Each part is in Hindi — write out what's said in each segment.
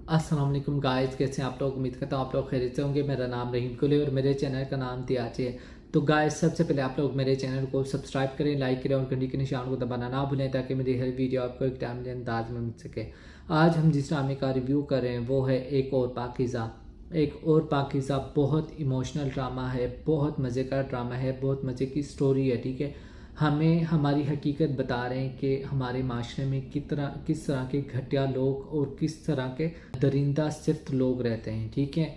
अस्सलाम वालेकुम गाइस, कैसे हैं आप लोग। उम्मीद करता हूँ आप लोग खैरियत से होंगे। मेरा नाम रहीम कुल है और मेरे चैनल का नाम तियाची है। तो गाइस, सबसे पहले आप लोग मेरे चैनल को सब्सक्राइब करें, लाइक करें और घंटी के निशान को दबाना ना भूलें ताकि मेरी हर वीडियो आपको एक टाइमली अंदाज में मिल सके। आज हम जिस ड्रामे का रिव्यू कर रहे हैं वो है एक और पाकीज़ा। एक और पाकीज़ा बहुत इमोशनल ड्रामा है, बहुत मज़े का ड्रामा है, बहुत मज़े की स्टोरी है। ठीक है, हमें हमारी हकीकत बता रहे हैं कि हमारे माशरे में किस तरह के घटिया लोग और किस तरह के दरिंदा सिर्फ लोग रहते हैं। ठीक है,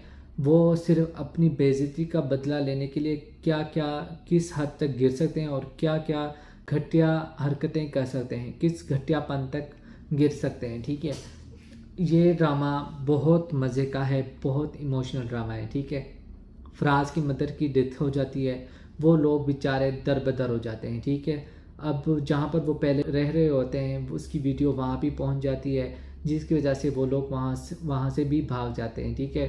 वो सिर्फ अपनी बेइज्जती का बदला लेने के लिए क्या क्या किस हद तक गिर सकते हैं और क्या क्या घटिया हरकतें कर सकते हैं, किस घटियापन तक गिर सकते हैं। ठीक है, ये ड्रामा बहुत मज़े का है, बहुत इमोशनल ड्रामा है। ठीक है, फराज की मदर की डेथ हो जाती है, वो लोग बेचारे दर-बदर हो जाते हैं। ठीक है, अब जहाँ पर वो पहले रह रहे होते हैं उसकी वीडियो वहाँ भी पहुँच जाती है, जिसकी वजह से वो लोग वहाँ से भी भाग जाते हैं। ठीक है,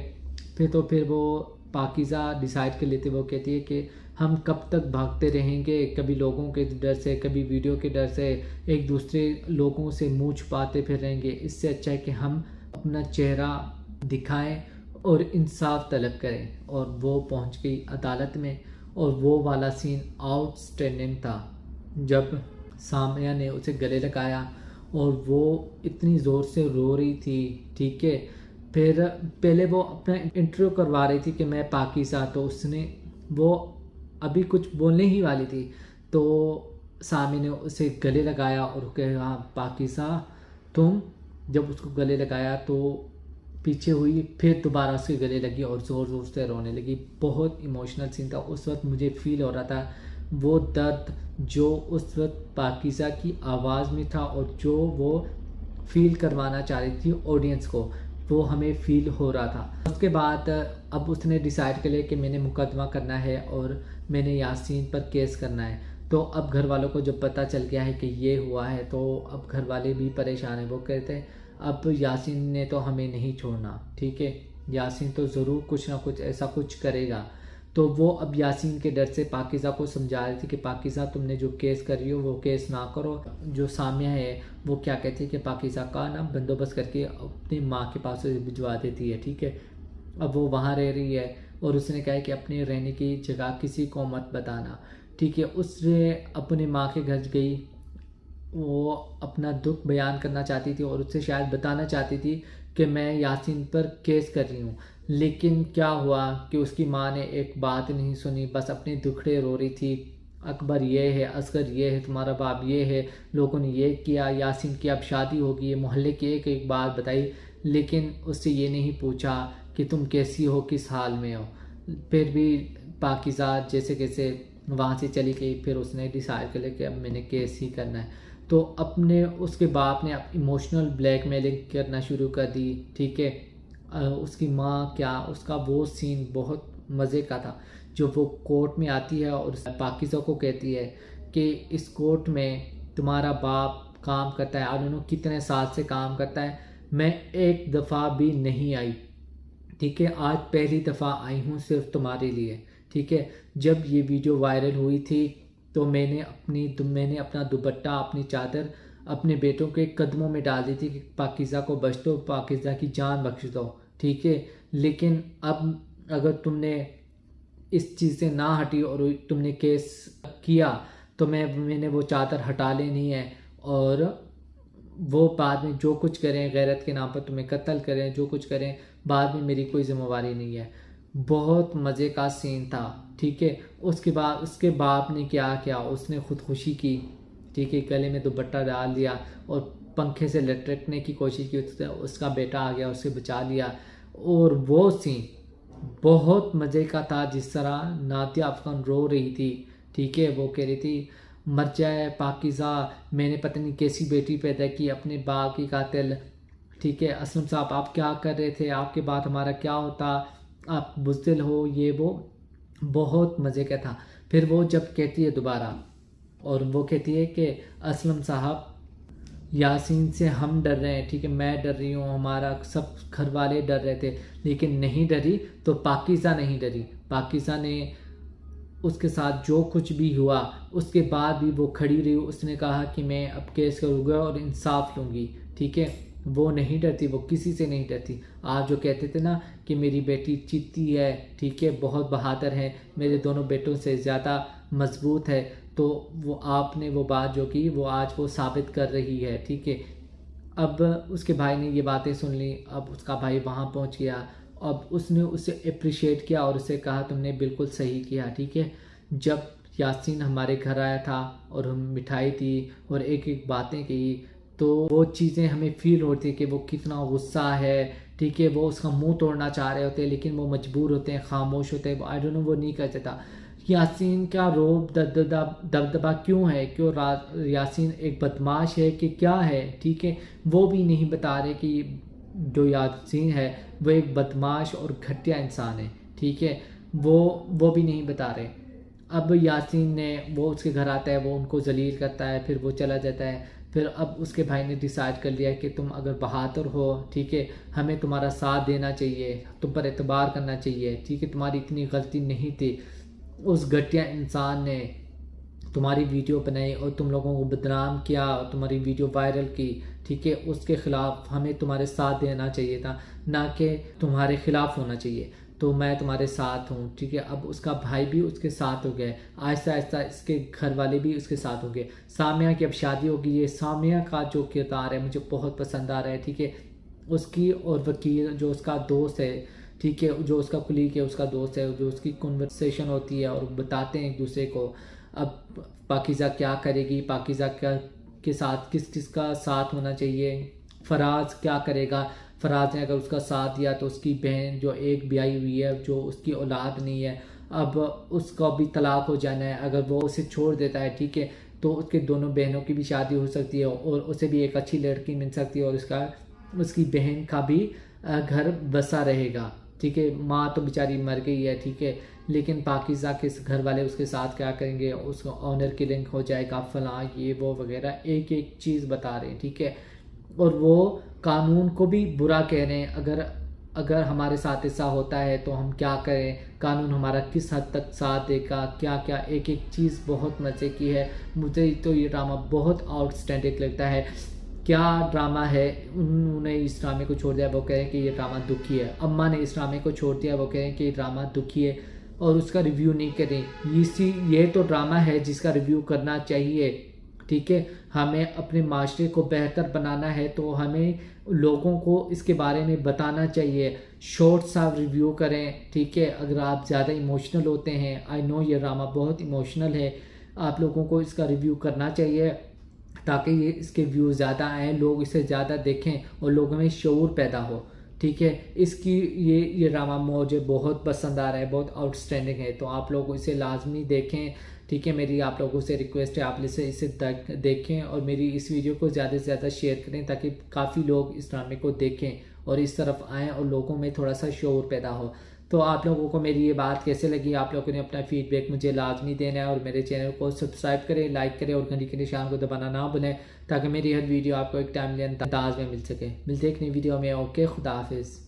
फिर वो पाकीज़ा डिसाइड कर लेते, वो कहती है कि हम कब तक भागते रहेंगे, कभी लोगों के डर से, कभी वीडियो के डर से, एक दूसरे लोगों से मुँह छुपाते फिर रहेंगे। इससे अच्छा है कि हम अपना चेहरा दिखाएं और इंसाफ तलब करें। और वो पहुंच गई अदालत में और वो वाला सीन आउटस्टैंडिंग था जब सामिया ने उसे गले लगाया और वो इतनी ज़ोर से रो रही थी। ठीक है, फिर पहले वो अपना इंटरव्यू करवा रही थी कि मैं पाकीज़ा, तो उसने वो अभी कुछ बोलने ही वाली थी तो सामी ने उसे गले लगाया और कहा पाकीज़ा तुम। जब उसको गले लगाया तो पीछे हुई, फिर दोबारा उसके गले लगी और ज़ोर ज़ोर से रोने लगी। बहुत इमोशनल सीन था। उस वक्त मुझे फील हो रहा था वो दर्द जो उस वक्त पाकीज़ा की आवाज़ में था और जो वो फील करवाना चाह रही थी ऑडियंस को, वो हमें फील हो रहा था। उसके बाद अब उसने डिसाइड कर लिया कि मैंने मुकदमा करना है और मैंने यासीन पर केस करना है। तो अब घर वालों को जब पता चल गया है कि ये हुआ है तो अब घर वाले भी परेशान हैं। वो कहते हैं अब यासीन ने तो हमें नहीं छोड़ना। ठीक है, यासीन तो ज़रूर कुछ ना कुछ ऐसा कुछ करेगा। तो वो अब यासीन के डर से पाकीज़ा को समझा रही थी कि पाकीज़ा तुमने जो केस कर रही हो वो केस ना करो। जो सामिया है वो क्या कहती है कि पाकीज़ा का ना बंदोबस्त करके अपनी माँ के पास भिजवा देती है। ठीक है, अब वो वहाँ रह रही है और उसने कहा है कि अपने रहने की जगह किसी को मत बताना। ठीक है, उसने अपनी माँ के घर गई, वो अपना दुख बयान करना चाहती थी और उससे शायद बताना चाहती थी कि मैं यासीन पर केस कर रही हूँ। लेकिन क्या हुआ कि उसकी माँ ने एक बात नहीं सुनी, बस अपने दुखड़े रो रही थी। अकबर ये है, असगर ये है, तुम्हारा बाप ये है, लोगों ने ये किया, यासीन की अब शादी होगी, ये मोहल्ले की एक एक बात बताई, लेकिन उससे ये नहीं पूछा कि तुम कैसी हो, किस हाल में हो। फिर भी पाकीज़ा जैसे कैसे वहाँ से चली गई। फिर उसने डिसाइड कर लिया कि अब मैंने केस ही करना है। तो अपने उसके बाप ने इमोशनल ब्लैकमेलिंग करना शुरू कर दी। ठीक है, उसकी माँ क्या, उसका वो सीन बहुत मज़े का था जो वो कोर्ट में आती है और पाकीज़ा को कहती है कि इस कोर्ट में तुम्हारा बाप काम करता है, और उन्होंने कितने साल से काम करता है, मैं एक दफ़ा भी नहीं आई। ठीक है, आज पहली दफ़ा आई हूँ सिर्फ तुम्हारे लिए। ठीक है, जब ये वीडियो वायरल हुई थी तो मैंने अपना दुपट्टा, अपनी चादर अपने बेटों के कदमों में डाल दी थी कि पाकीज़ा को बख्श दो, पाकीज़ा की जान बख्श दो। ठीक है, लेकिन अब अगर तुमने इस चीज़ से ना हटी और तुमने केस किया तो मैंने वो चादर हटा लेनी है, और वो बाद में जो कुछ करें, गैरत के नाम पर तुम्हें कत्ल करें, जो कुछ करें, बाद में मेरी कोई जिम्मेवारी नहीं है। बहुत मज़े का सीन था। ठीक है, उसके बाद उसके बाप ने क्या किया, उसने खुदकुशी की। ठीक है, गले में दुपट्टा डाल दिया और पंखे से लटकने की कोशिश की, उसका बेटा आ गया, उसे बचा लिया। और वो सीन बहुत मज़े का था, जिस तरह नादिया अफगान रो रही थी। ठीक है, वो कह रही थी मर जाए पाकीज़ा, मैंने पता नहीं कैसी बेटी पैदा की, अपने बाप की कातिल। ठीक है, असलम साहब आप क्या कर रहे थे, आपके बाद हमारा क्या होता, आप बुज़दिल हो, ये वो बहुत मज़े का था। फिर वो जब कहती है दोबारा, और वो कहती है कि असलम साहब यासीन से हम डर रहे हैं। ठीक है, मैं डर रही हूँ, हमारा सब घर वाले डर रहे थे, लेकिन नहीं डरी तो पाकीज़ा नहीं डरी। पाकीज़ा ने उसके साथ जो कुछ भी हुआ उसके बाद भी वो खड़ी रही। उसने कहा कि मैं अब केस करूँगा और इंसाफ लूँगी। ठीक है, वो नहीं डरती, वो किसी से नहीं डरती। आप जो कहते थे ना कि मेरी बेटी चीती है, ठीक है, बहुत बहादुर है, मेरे दोनों बेटों से ज़्यादा मजबूत है, तो वो आपने वो बात जो की वो आज वो साबित कर रही है, ठीक है। अब उसके भाई ने ये बातें सुन ली, अब उसका भाई वहाँ पहुँच गया, अब उसने उसे अप्रिशिएट किया और उसे कहा तुमने बिल्कुल सही किया, ठीक है। जब यासीन हमारे घर आया था और हम मिठाई दी और एक एक बातें की, तो वो चीज़ें हमें फील होती है कि वो कितना गुस्सा है, ठीक है। वो उसका मुंह तोड़ना चाह रहे होते हैं लेकिन वो मजबूर होते हैं, खामोश होते हैं, आई डोंट नो वो नहीं कर सकता। यासीन का रोब दबदबा क्यों है, क्यों यासीन एक बदमाश है कि क्या है, ठीक है, वो भी नहीं बता रहे कि जो यासीन है वो एक बदमाश और घटिया इंसान है, ठीक है, वो भी नहीं बता रहे। अब यासीन ने वो उसके घर आता है, वो उनको जलील करता है, फिर वो चला जाता है। फिर अब उसके भाई ने डिसाइड कर लिया कि तुम अगर बहादुर हो, ठीक है, हमें तुम्हारा साथ देना चाहिए, तुम पर एतबार करना चाहिए, ठीक है, तुम्हारी इतनी गलती नहीं थी। उस घटिया इंसान ने तुम्हारी वीडियो बनाई और तुम लोगों को बदनाम किया, तुम्हारी वीडियो वायरल की, ठीक है, उसके खिलाफ हमें तुम्हारे साथ देना चाहिए था, ना कि तुम्हारे खिलाफ होना चाहिए। तो मैं तुम्हारे साथ हूँ, ठीक है। अब उसका भाई भी उसके साथ हो गया, आहिस्ता आहिस्ता इसके घर वाले भी उसके साथ हो गए। सामिया की अब शादी होगी। ये सामिया का जो किरदार है मुझे बहुत पसंद आ रहा है, ठीक है। उसकी और वकील जो उसका दोस्त है, ठीक है, जो उसका कुलीग है, उसका दोस्त है, जो उसकी कन्वर्सेशन होती है और बताते हैं एक दूसरे को। अब पाकीज़ा क्या करेगी, पाकीज़ा क्या के साथ किस किस का साथ होना चाहिए, फराज क्या करेगा। फराज ने अगर उसका साथ दिया तो उसकी बहन जो एक ब्याही हुई है, जो उसकी औलाद नहीं है, अब उसका भी तलाक हो जाना है। अगर वो उसे छोड़ देता है, ठीक है, तो उसके दोनों बहनों की भी शादी हो सकती है और उसे भी एक अच्छी लड़की मिल सकती है और उसकी बहन का भी घर बसा रहेगा, ठीक है। माँ तो बेचारी मर गई है, ठीक है, लेकिन पाकीज़ा के घर वाले उसके साथ क्या करेंगे, उसको ऑनर किलिंग हो जाएगा, फलां ये वो वगैरह एक एक चीज़ बता रहे हैं, ठीक है। और वो कानून को भी बुरा कह रहे हैं। अगर हमारे साथ ऐसा होता है तो हम क्या करें, कानून हमारा किस हद तक साथ देगा, क्या क्या एक एक चीज़ बहुत मज़े की है। मुझे तो ये ड्रामा बहुत आउटस्टैंडिंग लगता है। क्या ड्रामा है, उन्होंने इस ड्रामे को छोड़ दिया, वो कह रहे हैं कि ये ड्रामा दुखी है। अम्मा ने इस ड्रामे को छोड़ दिया, वो कह रहे हैं कि ये ड्रामा दुखी है और उसका रिव्यू नहीं करें। ये तो ड्रामा है जिसका रिव्यू करना चाहिए, ठीक है। हमें अपने माशरे को बेहतर बनाना है तो हमें लोगों को इसके बारे में बताना चाहिए। शॉर्ट सा रिव्यू करें, ठीक है। अगर आप ज़्यादा इमोशनल होते हैं, आई नो ये ड्रामा बहुत इमोशनल है, आप लोगों को इसका रिव्यू करना चाहिए ताकि ये इसके व्यू ज़्यादा आएँ, लोग इसे ज़्यादा देखें और लोगों में शऊर पैदा हो, ठीक है। इसकी ये ड्रामा मुझे बहुत पसंद आ रहा है, बहुत आउटस्टैंडिंग है, तो आप लोग इसे लाजमी देखें, ठीक है। मेरी आप लोगों से रिक्वेस्ट है, आप इसे देखें और मेरी इस वीडियो को ज़्यादा से ज़्यादा शेयर करें ताकि काफ़ी लोग इस ड्रामे को देखें और इस तरफ आएँ और लोगों में थोड़ा सा शऊर पैदा हो। तो आप लोगों को मेरी ये बात कैसे लगी, आप लोगों ने अपना फीडबैक मुझे लाजमी देना है और मेरे चैनल को सब्सक्राइब करें, लाइक करें और घंटी के निशान को दबाना ना भूलें ताकि मेरी हर वीडियो आपको एक टाइमली अंदाज में मिल सके। मिलते एक नई वीडियो में। ओके, खुदा हाफिज़।